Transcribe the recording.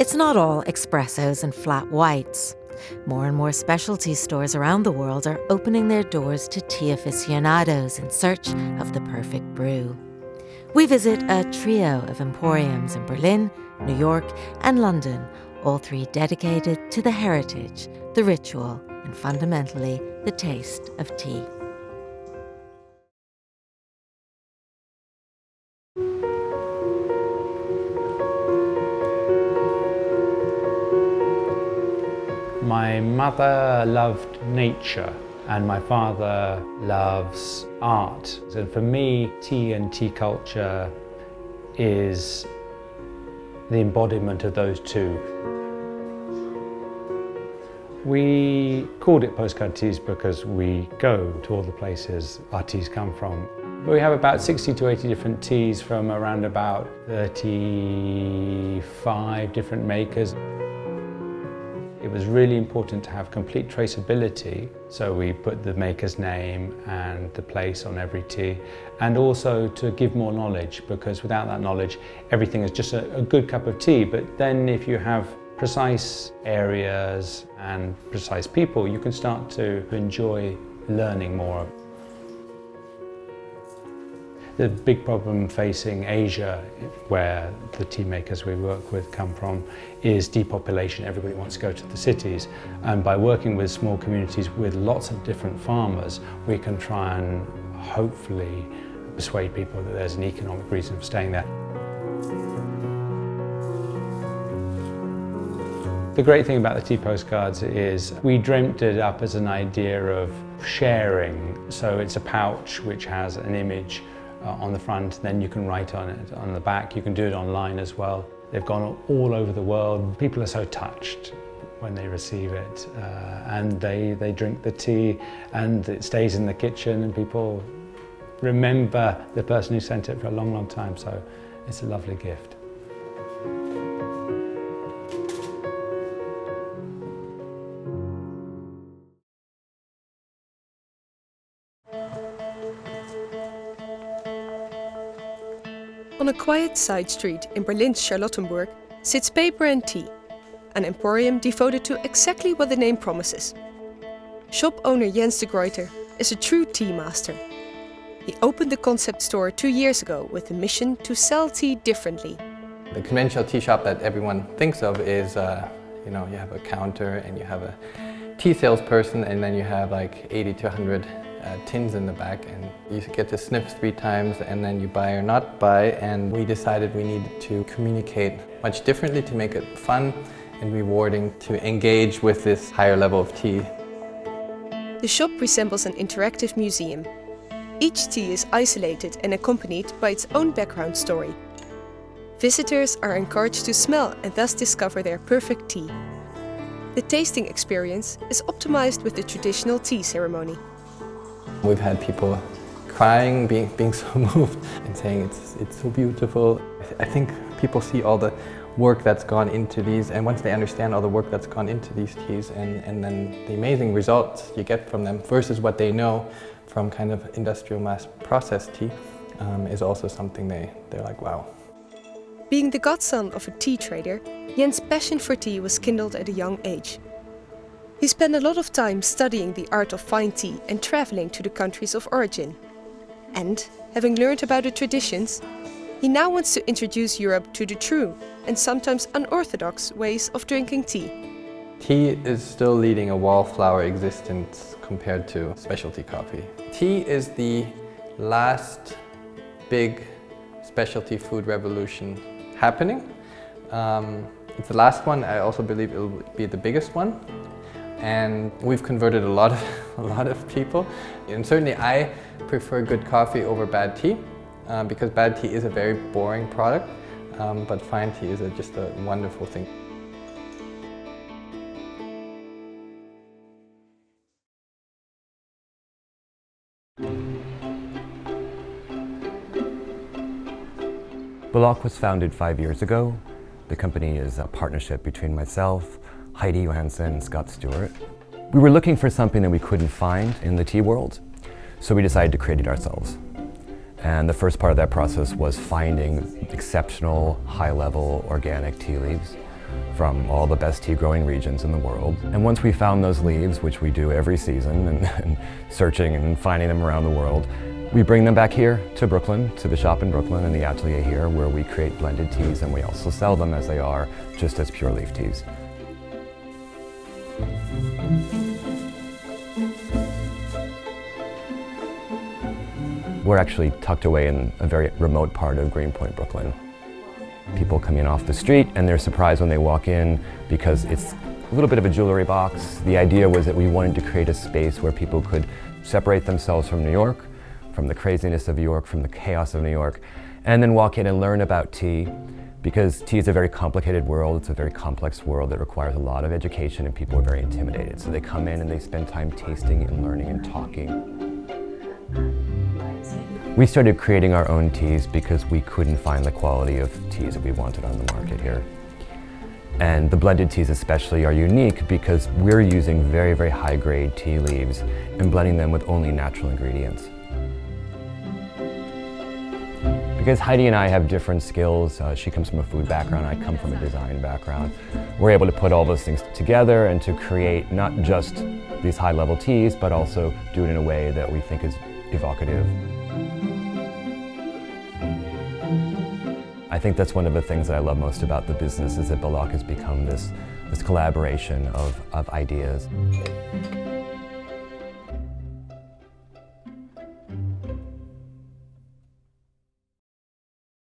It's not all espressos and flat whites. More and more specialty stores around the world are opening their doors to tea aficionados in search of the perfect brew. We visit a trio of emporiums in Berlin, New York, and London, all three dedicated to the heritage, the ritual, and fundamentally the taste of tea. My mother loved nature and my father loves art. And for me, tea and tea culture is the embodiment of those two. We called it postcard teas because we go to all the places our teas come from. We have about 60 to 80 different teas from around about 35 different makers. It was really important to have complete traceability, so we put the maker's name and the place on every tea, and also to give more knowledge, because without that knowledge everything is just a good cup of tea. But then if you have precise areas and precise people, you can start to enjoy learning more. The big problem facing Asia, where the tea makers we work with come from, is depopulation. Everybody wants to go to the cities, and by working with small communities with lots of different farmers, we can try and hopefully persuade people that there's an economic reason for staying there. The great thing about the tea postcards is we dreamt it up as an idea of sharing. So it's a pouch which has an image on the front, then you can write on it on the back. You can do it online as well. They've gone all over the world. People are so touched when they receive it, and they drink the tea and it stays in the kitchen and people remember the person who sent it for a long, long time. So it's a lovely gift. On a quiet side street in Berlin's Charlottenburg sits Paper and Tea, an emporium devoted to exactly what the name promises. Shop owner Jens de Gruyter is a true tea master. He opened the concept store 2 years ago with the mission to sell tea differently. The conventional tea shop that everyone thinks of is, you have a counter and you have a tea salesperson, and then you have like 80 to 100 tins in the back, and you get to sniff 3 times and then you buy or not buy. And we decided we needed to communicate much differently to make it fun and rewarding to engage with this higher level of tea. The shop resembles an interactive museum. Each tea is isolated and accompanied by its own background story. Visitors are encouraged to smell and thus discover their perfect tea. The tasting experience is optimized with the traditional tea ceremony. We've had people crying, being so moved and saying it's so beautiful. I think people see all the work that's gone into these, and once they understand all the work that's gone into these teas and then the amazing results you get from them versus what they know from kind of industrial mass processed tea is also something they're like, wow. Being the godson of a tea trader, Jens' passion for tea was kindled at a young age. He spent a lot of time studying the art of fine tea and traveling to the countries of origin. And, having learned about the traditions, he now wants to introduce Europe to the true and sometimes unorthodox ways of drinking tea. Tea is still leading a wallflower existence compared to specialty coffee. Tea is the last big specialty food revolution happening. It's the last one. I also believe it will be the biggest one. And we've converted a lot of people. And certainly I prefer good coffee over bad tea, because bad tea is a very boring product, but fine tea is just a wonderful thing. Monocle was founded 5 years ago. The company is a partnership between myself, Heidi Johansson, and Scott Stewart. We were looking for something that we couldn't find in the tea world, so we decided to create it ourselves. And the first part of that process was finding exceptional, high-level organic tea leaves. from all the best tea growing regions in the world. And once we found those leaves, which we do every season, and searching and finding them around the world, we bring them back here to Brooklyn, to the shop in Brooklyn and the atelier here, where we create blended teas, and we also sell them as they are, just as pure leaf teas. We're actually tucked away in a very remote part of Greenpoint, Brooklyn. People come in off the street and they're surprised when they walk in because it's a little bit of a jewelry box. The idea was that we wanted to create a space where people could separate themselves from New York, from the craziness of New York, from the chaos of New York, and then walk in and learn about tea, because tea is a very complicated world. It's a very complex world that requires a lot of education, and people are very intimidated. So they come in and they spend time tasting and learning and talking. We started creating our own teas because we couldn't find the quality of teas that we wanted on the market here. And the blended teas especially are unique because we're using very, very high-grade tea leaves and blending them with only natural ingredients. Because Heidi and I have different skills, she comes from a food background, I come from a design background, we're able to put all those things together and to create not just these high-level teas, but also do it in a way that we think is evocative. I think that's one of the things that I love most about the business, is that Belloc has become this collaboration of ideas.